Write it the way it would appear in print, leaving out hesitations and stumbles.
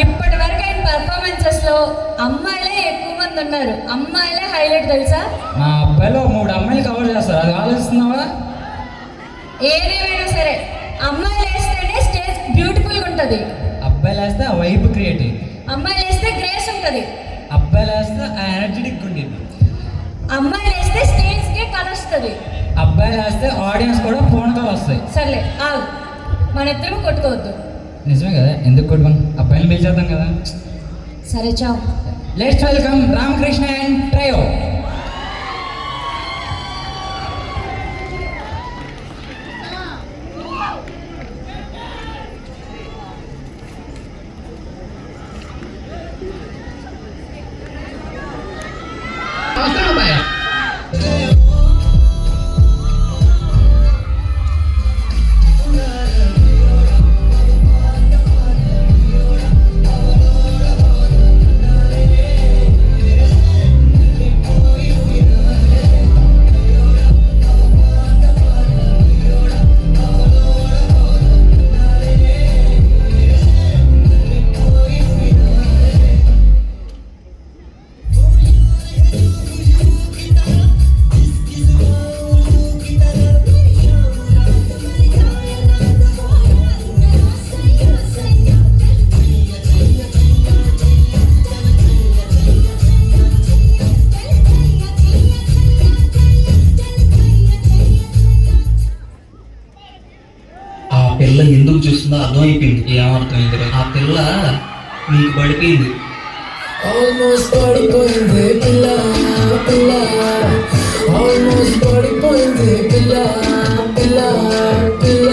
ఇప్పటి వరకు అయిన పర్ఫార్మెన్సెస్ లో అమ్మాయిలే ఎక్కువ మంది ఉన్నారు. అమ్మాయిలే హైలైట్ తెలుసా? మా అబ్బాయిలో 3 అమ్మాయిలు కవర్ చేస్తారు, అది ఆలోచిస్తున్నావా? ఏదేమైనా సరే అమ్మాయిలు వేస్తేనే స్టేజ్ బ్యూటిఫుల్గా ఉంటుంది. అబ్బాయిలు వేస్తే ఆ వైబ్ క్రియేట్ అయ్యింది. అమ్మాయిలు వేస్తే గ్రేస్ ఉంటుంది. అబ్బాయిలు వేస్తే ఆ ఎనర్జెటిక్ ఉండేది. అమ్మాయిలు వేస్తే స్టేజ్కే కలుస్తుంది. అబ్బాయిలు వేస్తే ఆడియన్స్ కూడా ఫోన్ కాల్ వస్తాయి. సర్లే ఆగు, మన ఇద్దరం కొట్టుకోవద్దు. నిజమే కదా, ఎందుకు కొట్టుకోండి, అబ్బాయిని పిలిచేద్దాం కదా. సరే చావు. Let's welcome Ramakrishna and trio. పిల్ల ఎందుకు చూస్తుందో అర్థమైపోయింది. ఏమర్థమైంది? ఆ పిల్ల నీకు పడిపోయింది. ఆల్మోస్ట్ పడిపోయింది పిల్ల పిల్ల, ఆల్మోస్ట్ పడిపోయింది పిల్ల పిల్ల పిల్ల.